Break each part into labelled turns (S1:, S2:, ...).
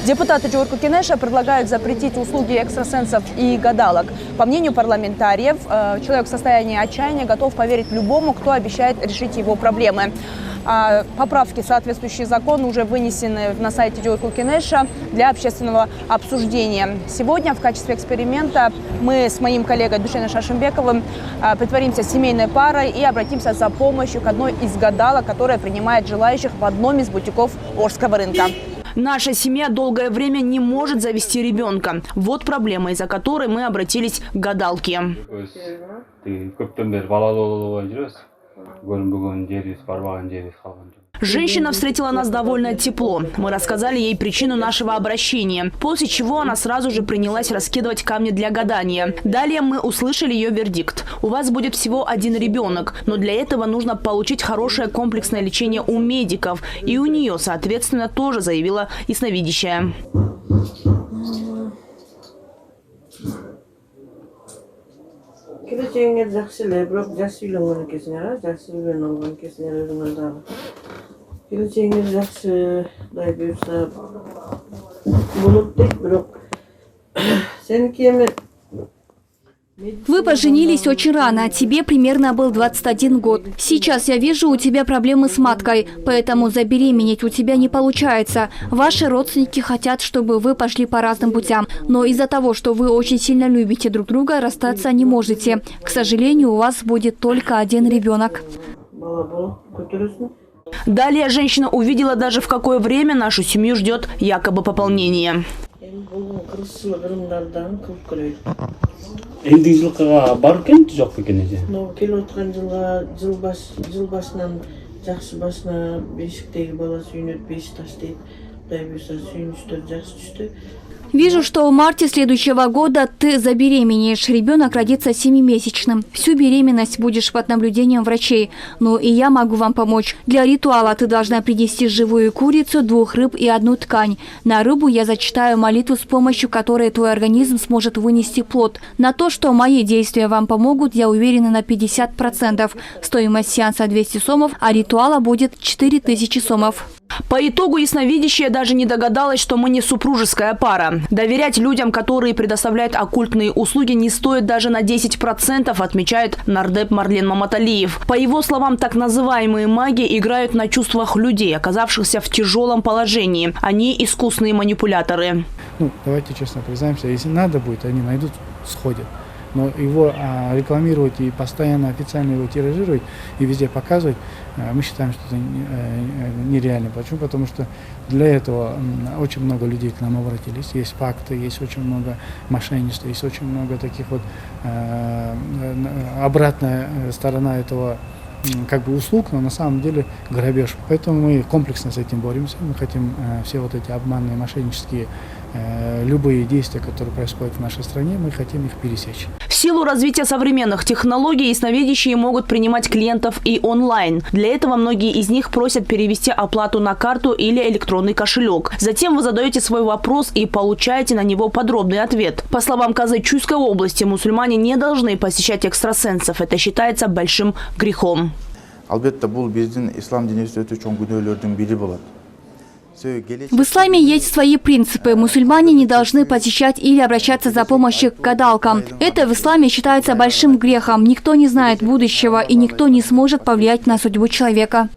S1: Депутаты Джорку Кенеша предлагают запретить услуги экстрасенсов и гадалок. По мнению парламентариев, человек в состоянии отчаяния готов поверить любому, кто обещает решить его проблемы. Поправки в соответствующий закон уже вынесены на сайте Джорку Кенеша для общественного обсуждения. Сегодня в качестве эксперимента мы с моим коллегой Душеном Шашимбековым притворимся семейной парой и обратимся за помощью к одной из гадалок, которая принимает желающих в одном из бутиков Орского рынка. Наша семья долгое время не может завести ребенка. Вот проблема, из-за которой мы обратились к гадалке. Женщина встретила нас довольно тепло. Мы рассказали ей причину нашего обращения, после чего она сразу же принялась раскидывать камни для гадания. Далее мы услышали ее вердикт. У вас будет всего один ребенок, но для этого нужно получить хорошее комплексное лечение у медиков. И у нее, соответственно, тоже заявила ясновидящая.
S2: Вы поженились очень рано, тебе примерно был 21 год. Сейчас я вижу, у тебя проблемы с маткой, поэтому забеременеть у тебя не получается. Ваши родственники хотят, чтобы вы пошли по разным путям, но из-за того, что вы очень сильно любите друг друга, расстаться не можете. К сожалению, у вас будет только один ребенок.
S1: Далее женщина увидела даже, в какое время нашу семью ждет якобы пополнение.
S2: Вижу, что в марте следующего года ты забеременеешь. Ребенок родится 7-месячным. Всю беременность будешь под наблюдением врачей. Но и я могу вам помочь. Для ритуала ты должна принести живую курицу, 2 рыб и 1 ткань. На рыбу я зачитаю молитву, с помощью которой твой организм сможет вынести плод. На то, что мои действия вам помогут, я уверена на 50%. Стоимость сеанса 200 сомов, а ритуала будет 4000 сомов.
S1: По итогу ясновидящая даже не догадалась, что мы не супружеская пара. Доверять людям, которые предоставляют оккультные услуги, не стоит даже на 10%, отмечает нардеп Марлен Маматалиев. По его словам, так называемые маги играют на чувствах людей, оказавшихся в тяжелом положении. Они искусные манипуляторы.
S3: Давайте честно признаемся, если надо будет, они найдут, сходят. Но его рекламировать и постоянно официально его тиражировать и везде показывать, мы считаем, что это нереально. Почему? Потому что для этого очень много людей к нам обратились. Есть факты, есть очень много мошенничества, есть очень много таких вот обратная сторона этого услуг, но на самом деле грабеж. Поэтому мы комплексно с этим боремся. Мы хотим все вот эти обманные, мошеннические, любые действия, которые происходят в нашей стране, мы хотим их пересечь.
S1: В силу развития современных технологий ясновидящие могут принимать клиентов и онлайн. Для этого многие из них просят перевести оплату на карту или электронный кошелек. Затем вы задаете свой вопрос и получаете на него подробный ответ. По словам Казы Чуйской области, мусульмане не должны посещать экстрасенсов. Это считается большим грехом.
S2: В исламе есть свои принципы. Мусульмане не должны посещать или обращаться за помощью к гадалкам. Это в исламе считается большим грехом. Никто не знает будущего, и никто не сможет повлиять на судьбу человека.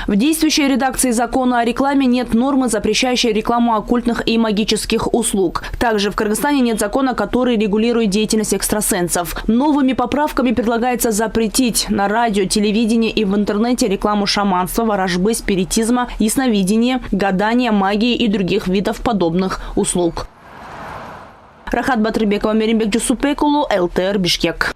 S1: В действующей редакции закона о рекламе нет нормы, запрещающей рекламу оккультных и магических услуг. Также в Кыргызстане нет закона, который регулирует деятельность экстрасенсов. Новыми поправками предлагается запретить на радио, телевидении и в интернете рекламу шаманства, ворожбы, спиритизма, ясновидения, гадания, магии и других видов подобных услуг. Рахат Батырбекова, Меримбек Джусупекулу, ЛТР, Бишкек.